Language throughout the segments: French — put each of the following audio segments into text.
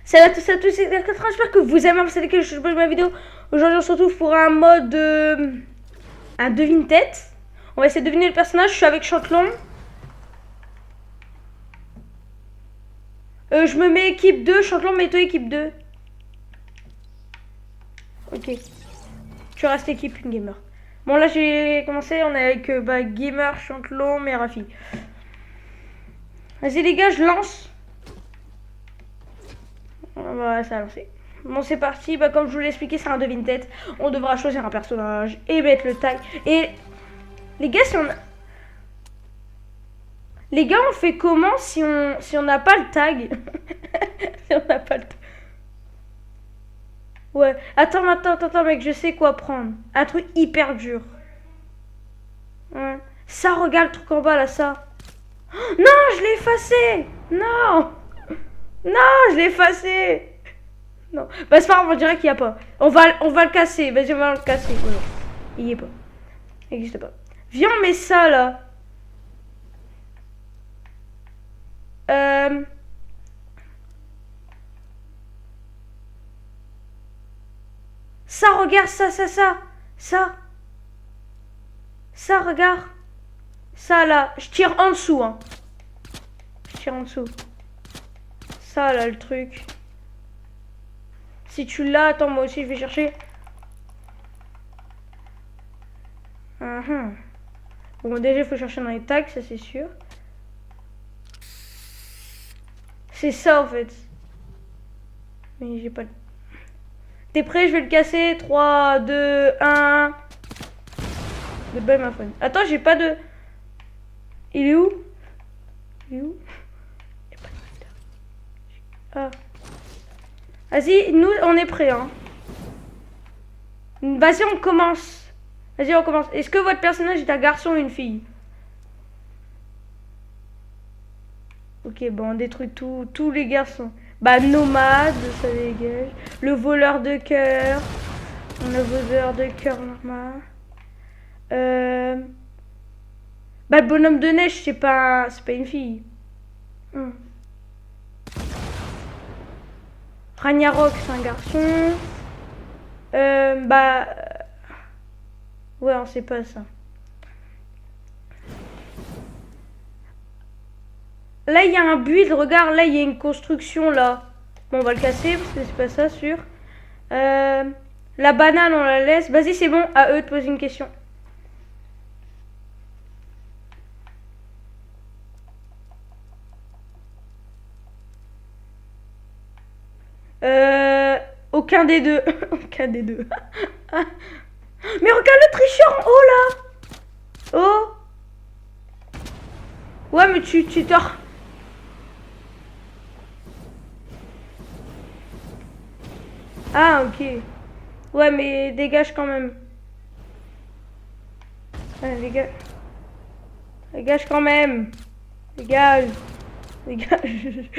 Salut à tous et à tous, c'est Catherine, j'espère que vous aimez c'est que je pose ma vidéo. Aujourd'hui on se retrouve pour un mode un devine-tête. On va essayer de deviner le personnage, je suis avec Chantelon. Je me mets équipe 2, Chantelon mets-toi équipe 2. Ok. Tu restes équipe une gamer. Bon là j'ai commencé, on est avec gamer, Chantelon, et Rafi. Vas-y les gars, je lance. Voilà, ça a lancé. Bon, c'est parti. Bah, comme je vous l'ai expliqué, c'est un devine-tête. On devra choisir un personnage et mettre le tag. Et les gars, les gars, on fait comment si on n'a pas le tag? Si on n'a pas le tag. Ouais. Attends, mec, je sais quoi prendre. Un truc hyper dur. Ouais. Ça, regarde le truc en bas, là, ça. Oh, non, je l'ai effacé. Non. Non, je l'ai effacé. Non. Bah, c'est pas grave, on dirait qu'il n'y a pas. On va le casser. Vas-y, on va le casser. Ouais. Il n'y est pas. Il n'existe pas. Viens, on met ça, là. Ça, regarde, ça. Ça, regarde. Ça, là. Je tire en dessous, hein. Je tire en dessous. Ça, là, le truc. Si tu l'as, attends, moi aussi, je vais chercher. Bon, déjà, il faut chercher dans les tags, ça, c'est sûr. C'est ça, en fait. Mais j'ai pas... T'es prêt? Je vais le casser. 3, 2, 1... Goodbye, ma friend. Attends, j'ai pas de... Il est où? Il est où? Il y a pas de... Ah. Vas-y, nous, on est prêts, hein. Vas-y, on commence. Vas-y, on commence. Est-ce que votre personnage est un garçon ou une fille? Ok, bon, on détruit tous les garçons. Bah, nomade, ça dégage. Le voleur de cœur. Le voleur de cœur normal. Bah, le bonhomme de neige, c'est pas une fille. Ragnarok, c'est un garçon. Bah... Ouais, on sait pas ça. Là, il y a un build. Regarde, là, il y a une construction, là. Bon, on va le casser, parce que c'est pas ça, sûr. La banane, on la laisse. Vas-y, c'est bon. À eux de poser une question. Aucun des deux. Aucun des deux. Mais regarde le tricheur en haut, là. Oh. Ouais, mais tu t'as... Ah, ok. Ouais, mais dégage quand même. Ouais, dégage. Dégage quand même. Dégage. Dégage.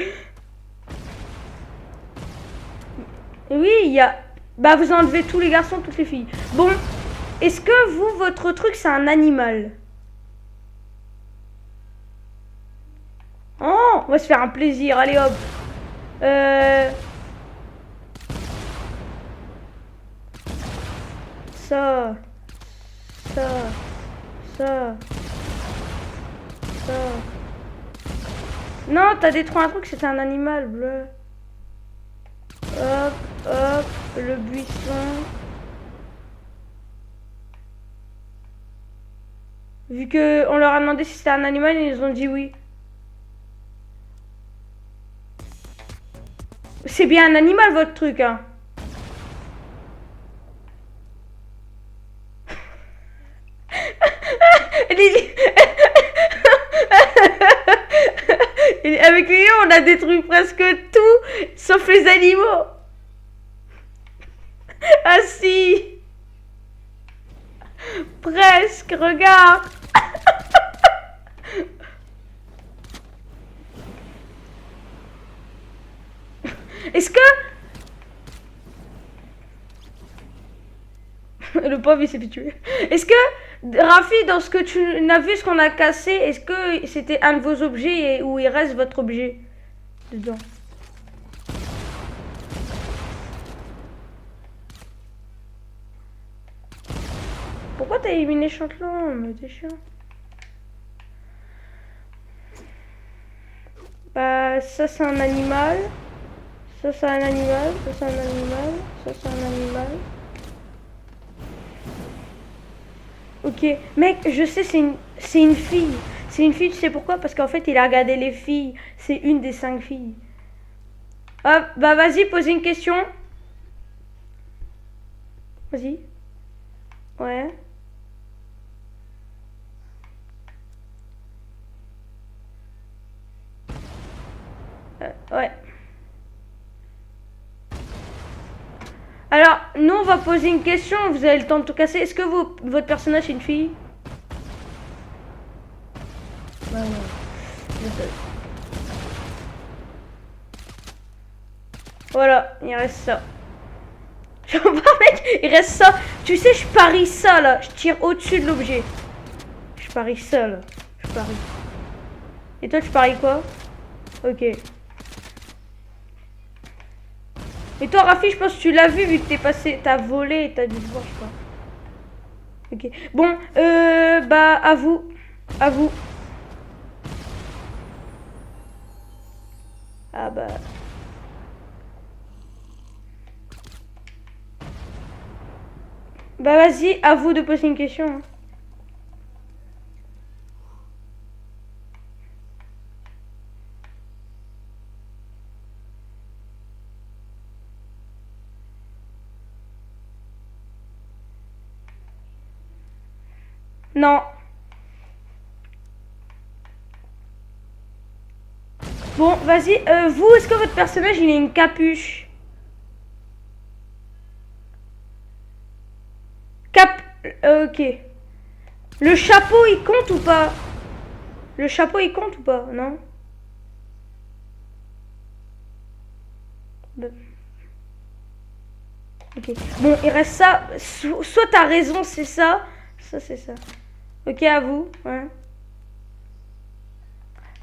Oui, il y a... Bah, vous enlevez tous les garçons, toutes les filles. Bon, est-ce que vous, votre truc, c'est un animal? Oh, on va se faire un plaisir. Allez, hop. Ça. Non, t'as détruit un truc, c'était un animal bleu. Hop, le buisson. Vu que on leur a demandé si c'était un animal, ils ont dit oui. C'est bien un animal votre truc, hein. Avec Léo, on a détruit presque tout, sauf les animaux. Ah si. Presque, regarde. Est-ce que... Le pauvre, il s'est fait tuer. Est-ce que, Rafi, dans ce que tu as vu, ce qu'on a cassé, est-ce que c'était un de vos objets où il reste votre objet dedans? t'as éliminé Chantelan? Mais t'es chiant. Bah, ça c'est un animal. Ça c'est un animal. Ça c'est un animal. Ça c'est un animal. Ok. Mec, je sais, c'est une fille. C'est une fille, tu sais pourquoi? Parce qu'en fait, il a regardé les filles. C'est une des 5 filles. Ah, bah vas-y, pose une question. Vas-y. Ouais. Ouais. Alors, nous, on va poser une question. Vous avez le temps de tout casser. Est-ce que votre personnage est une fille? Bah non. Voilà, il reste ça. Je vois pas, mec, il reste ça. Tu sais, je parie ça, là. Je tire au-dessus de l'objet. Je parie ça, là. Je parie. Et toi, tu paries quoi? Ok. Et toi, Rafi, je pense que tu l'as vu que t'es passé, t'as volé et t'as dû le voir, je crois. Ok. Bon, bah, à vous. À vous. Ah bah. Bah vas-y, à vous de poser une question. Hein. Non. Bon, vas-y. Vous, est-ce que votre personnage, il a une capuche? Ok. Le chapeau, il compte ou pas? Le chapeau, il compte ou pas? Non? Bah. Ok. Bon, il reste ça. Soit t'as raison, c'est ça. Ça, c'est ça. Ok, à vous. Ouais.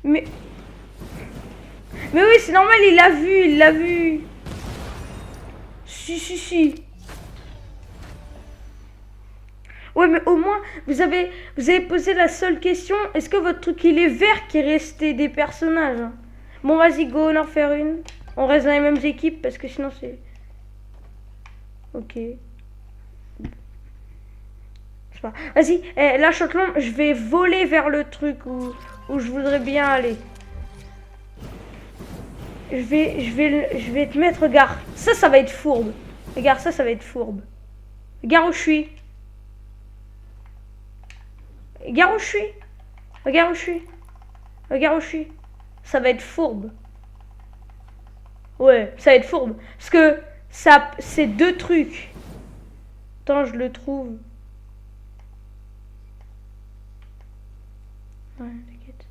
Mais... Mais oui, c'est normal, il l'a vu, il l'a vu. Si, si, si. Ouais, mais au moins, vous avez posé la seule question. Est-ce que votre truc, il est vert qui est resté des personnages? Bon, vas-y, go, on en faire une. On reste dans les mêmes équipes parce que sinon c'est... Ok. Vas-y, là, Chantelan, je vais voler vers le truc où je voudrais bien aller. Je vais te mettre, regarde. Ça va être fourbe. Regarde, ça va être fourbe. Regarde où je suis. Regarde où je suis. Regarde où je suis. Regarde où je suis. Ça va être fourbe. Ouais, ça va être fourbe. Parce que ça, c'est deux trucs. Attends, je le trouve. Ouais, t'inquiète.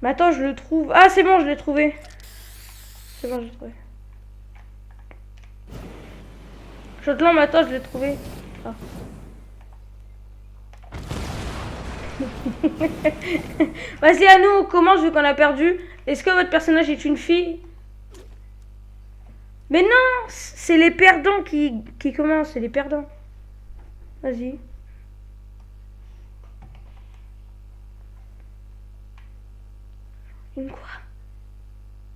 Mais attends, je le trouve. Ah, c'est bon, je l'ai trouvé. C'est bon, je l'ai trouvé. Chantelan, mais attends, je l'ai trouvé. Ah. Vas-y, à nous, on commence vu qu'on a perdu. Est-ce que votre personnage est une fille? Mais non, c'est les perdants qui commencent, c'est les perdants. Vas-y. Une quoi?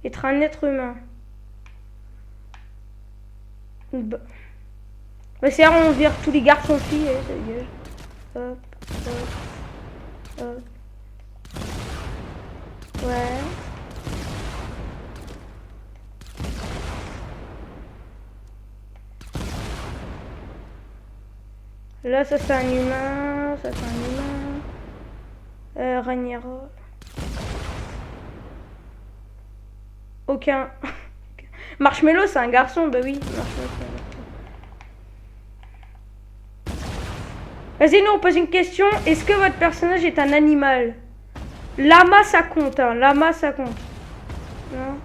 Être un être humain. Bah, c'est rare, on vire tous les garçons filles, ça dégage. Hop, hop, hop. Ouais. Là, ça c'est un humain, ça c'est un humain. Raniero. Aucun. Marshmello, c'est un garçon, bah oui. Vas-y, nous on pose une question. Est-ce que votre personnage est un animal? Lama, ça compte, hein. Lama, ça compte. Non.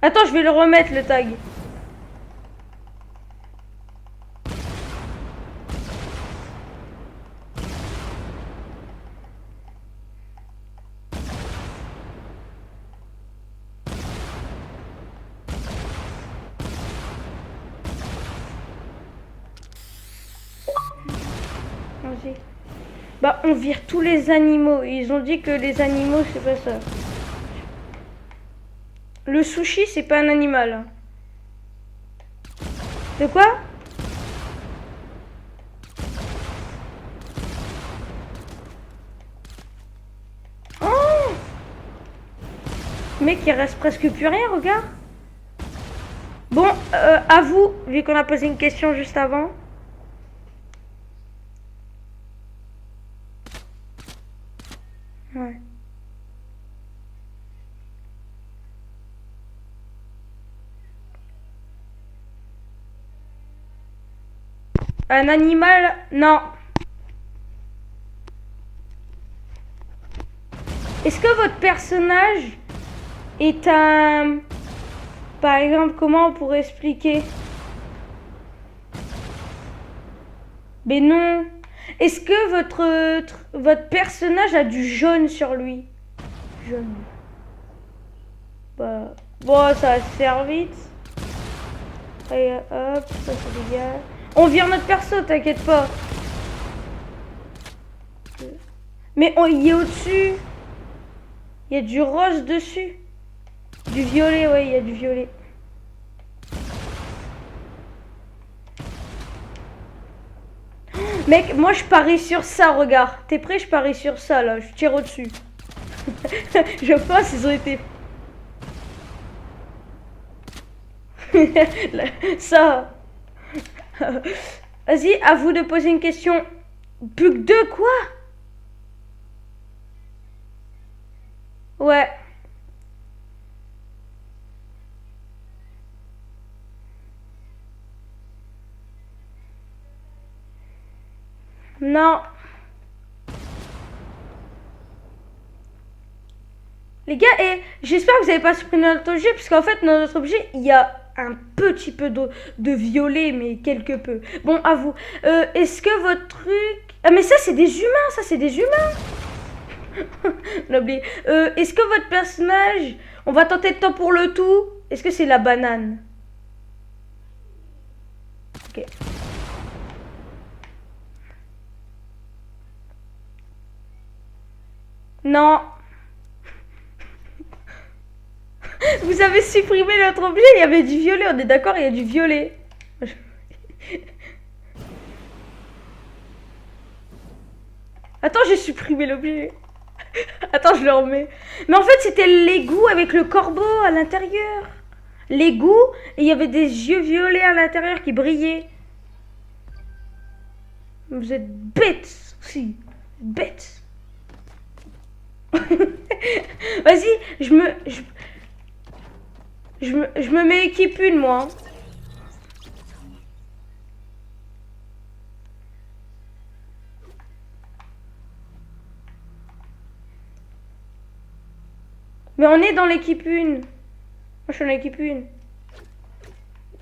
Attends, je vais le remettre le tag. Vas-y. Bah, on vire tous les animaux. Ils ont dit que les animaux, c'est pas ça. Le sushi, c'est pas un animal. Hein. De quoi? Oh! Mec, il reste presque plus rien, regarde. Bon, à vous, vu qu'on a posé une question juste avant. Ouais. Un animal? Non. Est-ce que votre personnage est un... Par exemple, comment on pourrait expliquer? Mais non. Est-ce que votre personnage a du jaune sur lui? Jaune. Bah... Bon, ça va se faire vite. Allez, hop, ça c'est légal. On vire notre perso, t'inquiète pas. Mais il est au-dessus. Il y a du rose dessus. Du violet, ouais, il y a du violet. Mec, moi je parie sur ça, regarde. T'es prêt? Je parie sur ça, là. Je tire au-dessus. Je pense qu'ils ont été... ça. Vas-y, à vous de poser une question. Plus que deux, quoi? Ouais. Non. Les gars, et j'espère que vous n'avez pas supprimé notre objet, parce qu'en fait, dans notre objet, il y a un petit peu de violet, mais quelque peu. Bon, à vous. Est-ce que votre truc... Ah, mais ça, c'est des humains, ça, c'est des humains. On a oublié. Est-ce que votre personnage... On va tenter de temps pour le tout. Est-ce que c'est la banane? Ok. Non. Vous avez supprimé notre objet, il y avait du violet, on est d'accord, il y a du violet. Attends, j'ai supprimé l'objet. Attends, je le remets. Mais en fait, c'était l'égout avec le corbeau à l'intérieur. L'égout, et il y avait des yeux violets à l'intérieur qui brillaient. Vous êtes bêtes, si. Bêtes. Vas-y, je me mets équipe une, moi. Mais on est dans l'équipe 1. Moi, je suis dans l'équipe 1.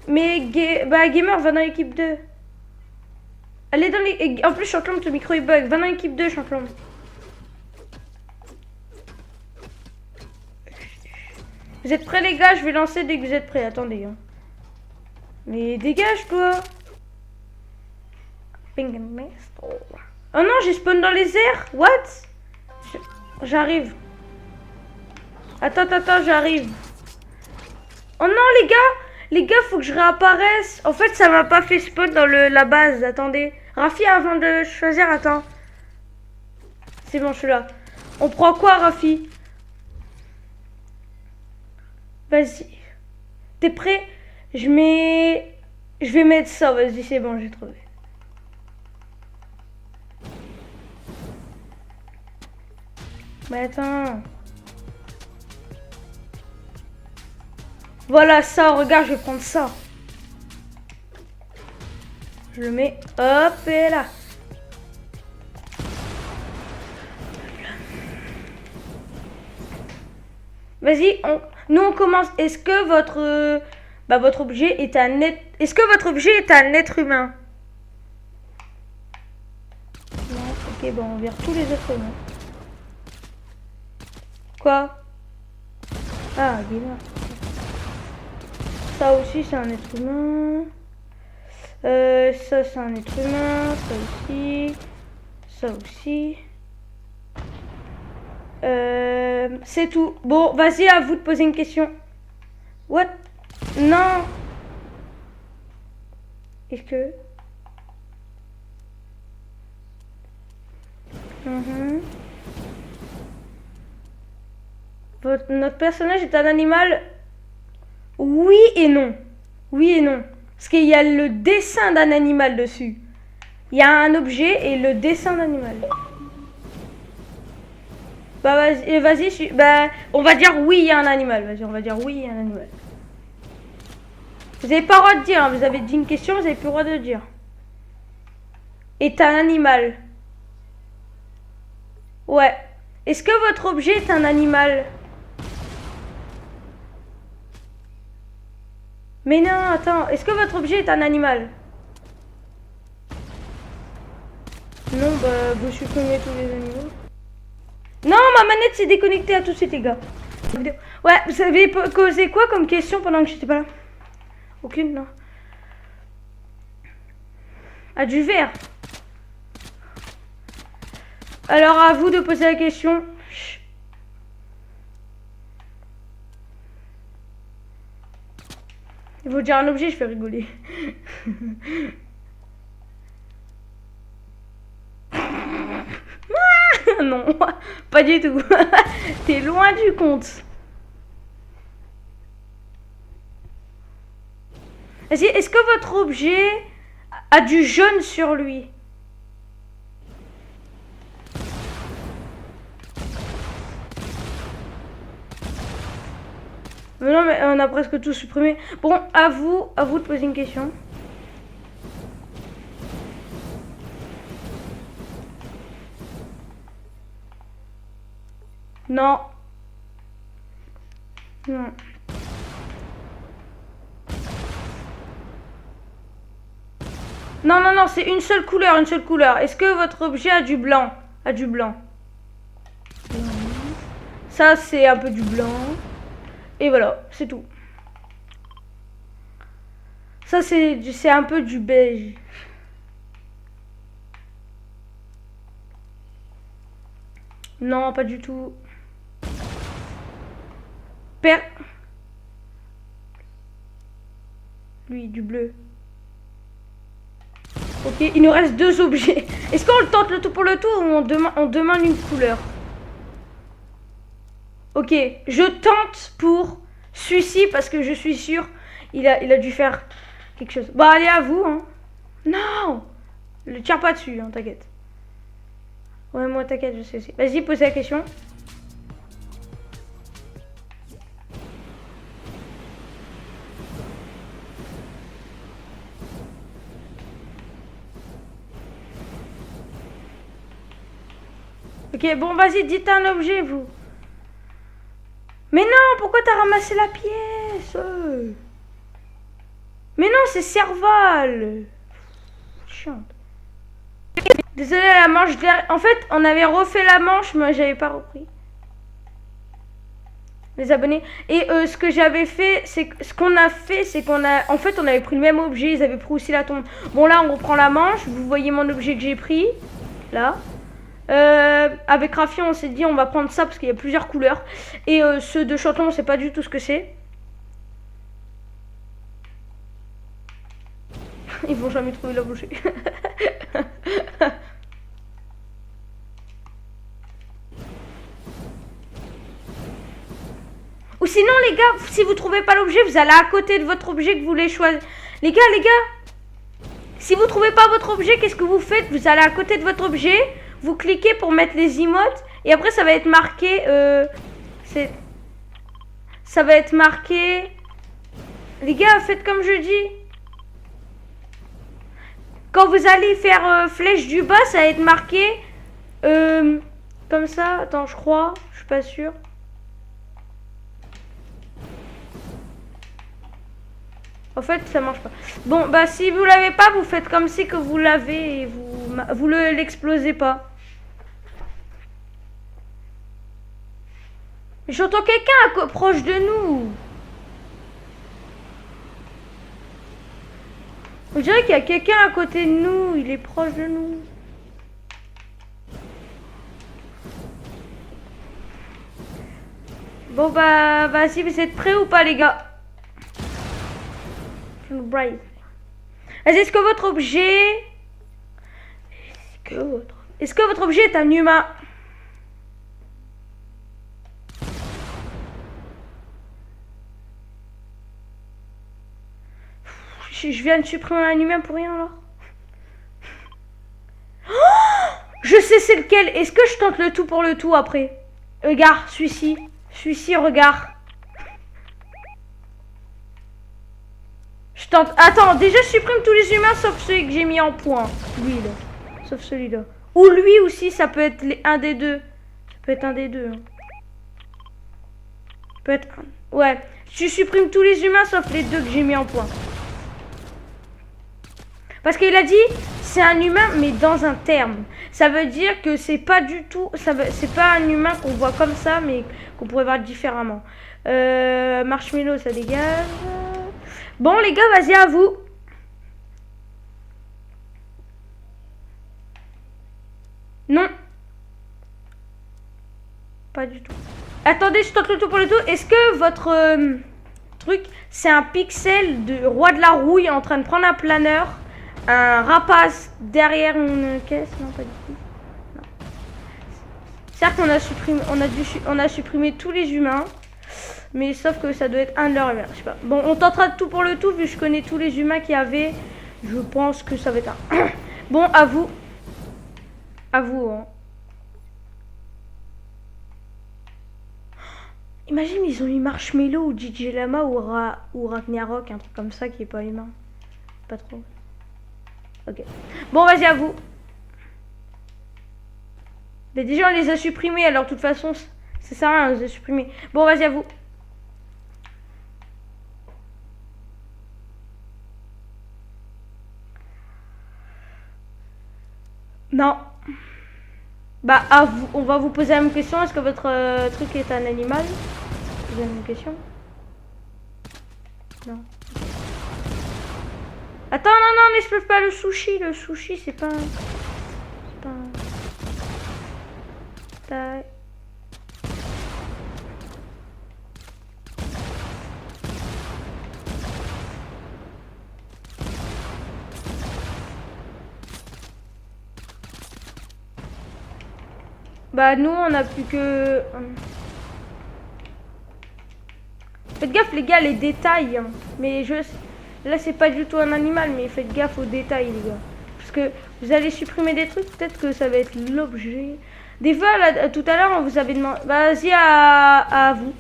Mais Gamer va dans l'équipe 2. Elle est dans les... En plus, Chantlombe, ton micro est bug. Va dans l'équipe 2, Chantlombe. Vous êtes prêts, les gars? Je vais lancer dès que vous êtes prêts. Attendez. Hein. Mais dégage, toi. Oh non, j'ai spawn dans les airs. What? J'arrive. Attends, j'arrive. Oh non, les gars. Les gars, faut que je réapparaisse. En fait, ça m'a pas fait spawn dans la base. Attendez. Rafi, avant de choisir, attends. C'est bon, je suis là. On prend quoi, Rafi? Vas-y. T'es prêt? Je vais mettre ça. Vas-y, c'est bon, j'ai trouvé. Mais attends. Voilà ça, regarde, je vais prendre ça. Je le mets, hop, et là. Vas-y, nous on commence. Est-ce que votre objet est un être... Est-ce que votre objet est un être humain? Non, ok, bon, on vire tous les êtres humains. Quoi? Ah, gamer. Ça aussi, c'est un être humain. Ça, c'est un être humain. Ça aussi. Ça aussi. C'est tout. Bon, vas-y, à vous de poser une question. What? Non. Est-ce que... Notre personnage est un animal? Oui et non. Oui et non. Parce qu'il y a le dessin d'un animal dessus. Il y a un objet et le dessin d'animal. Bah vas-y, bah, on va dire oui, il y a un animal. Vas-y, on va dire oui, il y a un animal. Vous n'avez pas le droit de dire, hein. Vous avez dit une question, vous n'avez plus le droit de dire. Est un animal. Ouais. Est-ce que votre objet est un animal? Mais non, attends. Est-ce que votre objet est un animal? Non, bah, vous supprimez tous les animaux. Non, ma manette s'est déconnectée à tout de suite, les gars. Ouais, vous avez causé quoi comme question pendant que j'étais pas là? Aucune, non. Ah, du verre. Alors, à vous de poser la question. Chut. Il faut dire un objet, je fais rigoler. Non, pas du tout. T'es loin du compte. Est-ce que votre objet a du jaune sur lui? Mais non, mais on a presque tout supprimé. Bon, à vous de poser une question. Non. Non. Non, non, non, c'est une seule couleur, une seule couleur. Est-ce que votre objet a du blanc? A du blanc. Ça, c'est un peu du blanc. Et voilà, c'est tout. Ça, c'est un peu du beige. Non, pas du tout. Lui, du bleu. Ok, il nous reste 2 objets. Est-ce qu'on le tente le tout pour le tout ou on demande une couleur? Ok, je tente pour celui-ci parce que je suis sûre il a dû faire quelque chose. Bah allez, à vous, hein. Non, le tire pas dessus, hein, t'inquiète. Ouais, moi t'inquiète, je sais aussi. Vas-y, pose la question. Ok, bon, vas-y, dites un objet, vous. Mais non, pourquoi t'as ramassé la pièce? Mais non, c'est Serval. Chiante. Désolé, la manche derrière. En fait, on avait refait la manche, mais j'avais pas repris. Les abonnés. Et ce que j'avais fait, c'est ce qu'on a fait, c'est qu'on a. En fait, on avait pris le même objet, ils avaient pris aussi la tombe. Bon, là, on reprend la manche. Vous voyez mon objet que j'ai pris. Là. Avec Rafi, on s'est dit, on va prendre ça parce qu'il y a plusieurs couleurs. Et ceux de Chanton, on sait pas du tout ce que c'est. Ils vont jamais trouver la bouchée. Ou sinon, les gars, si vous trouvez pas l'objet, vous allez à côté de votre objet que vous voulez choisir. Les gars, si vous trouvez pas votre objet, qu'est-ce que vous faites? Vous allez à côté de votre objet, vous cliquez pour mettre les emotes, et après ça va être marqué. Ça va être marqué. Les gars, faites comme je dis. Quand vous allez faire flèche du bas, ça va être marqué comme ça. Attends, je crois, je suis pas sûre. En fait, ça marche pas. Bon, bah si vous l'avez pas, vous faites comme si que vous l'avez et vous l'explosez pas. J'entends quelqu'un proche de nous. On dirait qu'il y a quelqu'un à côté de nous. Il est proche de nous. Bon bah, vas-y, vous êtes prêts ou pas les gars? Vas-y, est-ce que votre objet... Est-ce que votre objet est un humain? Je viens de supprimer un humain pour rien alors. Je sais c'est lequel. Est-ce que je tente le tout pour le tout après? Regarde, celui-ci. Celui-ci, regarde. Je tente. Attends, déjà je supprime tous les humains sauf celui que j'ai mis en point. Lui là. Sauf celui-là. Ou lui aussi, ça peut être un des deux. Ça peut être un des deux. Peut être un. Ouais. Je supprime tous les humains sauf les deux que j'ai mis en point. Parce qu'il a dit, c'est un humain, mais dans un terme. Ça veut dire que c'est pas du tout... C'est pas un humain qu'on voit comme ça, mais qu'on pourrait voir différemment. Marshmallow, ça dégage. Bon, les gars, vas-y, à vous. Non. Pas du tout. Attendez, je tente le tout pour le tout. Est-ce que votre truc, c'est un pixel de roi de la rouille en train de prendre un planeur? Un rapace derrière une caisse? Non, pas du tout. Non. Certes, on a supprimé tous les humains, mais sauf que ça doit être un de leurs humains. Je sais pas. Bon, on tentera de tout pour le tout, vu que je connais tous les humains qu'il y avait. Je pense que ça va être un. Bon, à vous. À vous, hein. Imagine, ils ont eu Marshmallow ou DJ Lama ou Ragnarok, un truc comme ça qui est pas humain. Pas trop. Ok. Bon, vas-y, à vous. Mais déjà, on les a supprimés, alors de toute façon, ça sert à rien, on les a supprimés. Bon, vas-y, à vous. Non. Bah, à vous. On va vous poser la même question. Est-ce que votre truc est un animal? Vous avez une question? Non. Attends, non, n'explose pas le sushi. Le sushi, c'est pas un... C'est pas un... Tac. Bah, nous, on a plus que... Faites gaffe, les gars, les détails. Hein. Mais je... Là, c'est pas du tout un animal, mais faites gaffe aux détails, les gars. Parce que vous allez supprimer des trucs, peut-être que ça va être l'objet. Des fois, là, tout à l'heure, on vous avait demandé... Vas-y, à vous.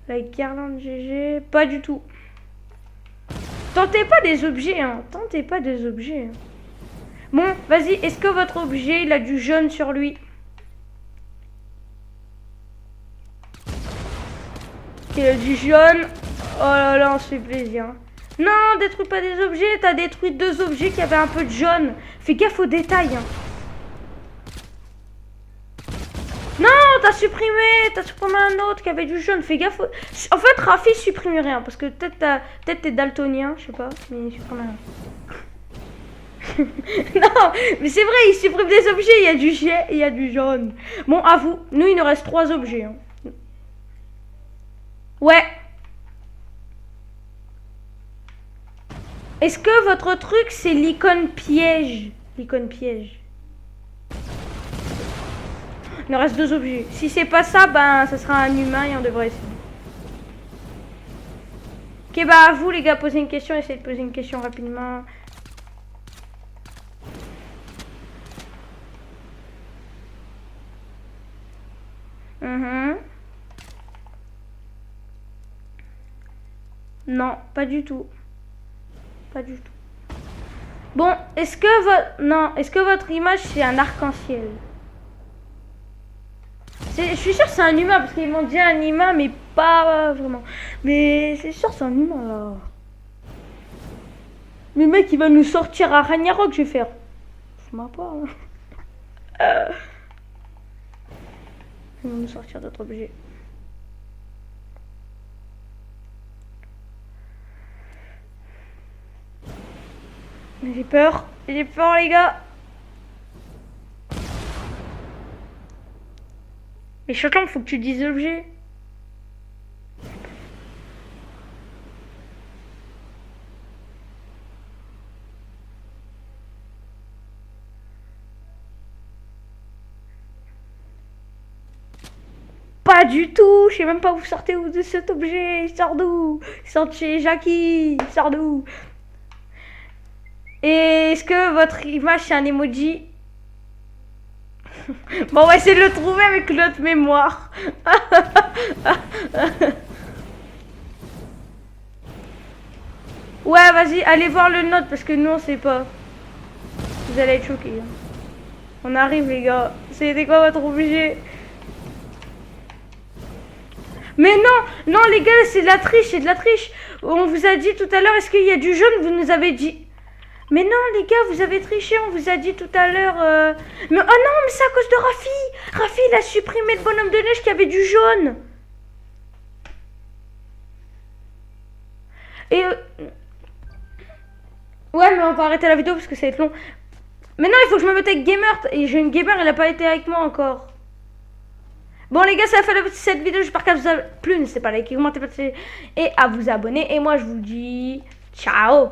La guirlande GG, pas du tout. Tentez pas des objets, hein. Tentez pas des objets. Hein. Bon, vas-y, est-ce que votre objet, il a du jaune sur lui? Il a du jaune. Oh là là, on se fait plaisir. Non, détruis pas des objets. T'as détruit 2 objets qui avaient un peu de jaune. Fais gaffe aux détails. Hein. Non, t'as supprimé un autre qui avait du jaune. Fais gaffe. En fait, Rafi supprime rien parce que peut-être t'es daltonien, je sais pas, mais il supprime rien. Non, mais c'est vrai, il supprime des objets. Il y a du jet, il y a du jaune. Bon, à vous. Nous, il nous reste 3 objets. Hein. Ouais. Est-ce que votre truc c'est l'icône piège? L'icône piège. Il nous reste 2 objets. Si c'est pas ça, ben ça sera un humain et on devrait essayer. Ok, bah à vous les gars, posez une question. Essayez de poser une question rapidement. Non, pas du tout. Pas du tout. Bon, est-ce que votre image c'est un arc-en-ciel? Je suis sûre que c'est un humain parce qu'ils m'ont dit un humain mais pas vraiment. Mais c'est sûr c'est un humain là. Mais mec il va nous sortir à Ragnarok, je vais faire. Je m'en pas. Hein. Ils vont nous sortir d'autres objets. J'ai peur. J'ai peur, les gars. Mais Shotland, faut que tu dises l'objet. Pas du tout, je sais même pas où sortez où de cet objet. Il sort d'où? Il sort de chez Jackie. Il sort d'où? Et est-ce que votre image c'est un emoji? Bon, on va essayer de le trouver avec l'autre mémoire. Ouais, vas-y, allez voir le note parce que nous on sait pas. Vous allez être choqués. Hein. On arrive, les gars. C'était quoi votre objet? Mais non, non les gars, c'est de la triche, c'est de la triche. On vous a dit tout à l'heure, est-ce qu'il y a du jaune? Vous nous avez dit. Mais non les gars, vous avez triché, on vous a dit tout à l'heure... Mais oh non, mais c'est à cause de Rafi. Rafi, il a supprimé le bonhomme de neige qui avait du jaune. Et... Ouais, mais on va arrêter la vidéo parce que ça va être long. Mais non, il faut que je me mette avec Gamer. Et j'ai une Gamer, elle a pas été avec moi encore. Bon les gars, ça a fait cette vidéo, j'espère qu'elle vous a plu. N'hésitez pas à liker, commenter, partager et à vous abonner. Et moi je vous dis ciao.